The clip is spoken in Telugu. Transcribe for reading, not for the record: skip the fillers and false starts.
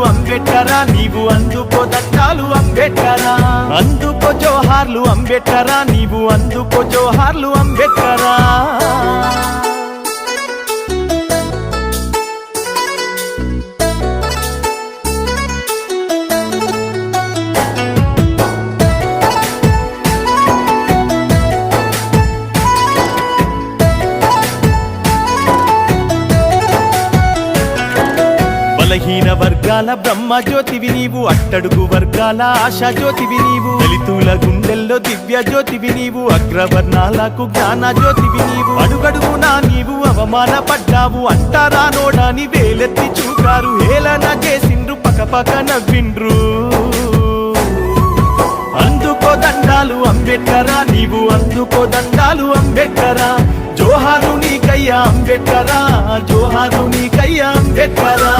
అంబేద్కరా నీవు అందుకో దండాలు అంబేద్కరా అందుకో జోహార్లు అంబేద్కరా నీవు అందుకో జోహార్లు అంబేద్కరా బలహీన వర్గాల బ్రహ్మ జ్యోతివి నీవు అట్టడుగు వర్గాల ఆశా జ్యోతివి నీవు దళితుల గుండెల్లో దివ్య జ్యోతివి నీవు అగ్రవర్ణాలకు జ్ఞాన జ్యోతివి నీవు అడుగడుగునా నీవు అవమానపడ్డావు అంటారా నోడాని వేలెత్తి చూకారు హేళన చేసిండ్రు పకపక నవ్విండ్రు అందుకో దండాలు అంబేద్కరా నీవు అందుకో దండాలు అంబేద్కరా జోహారు నీకయ్యా అంబేద్కరా జోహారు నీకయ్యా అంబేద్కరా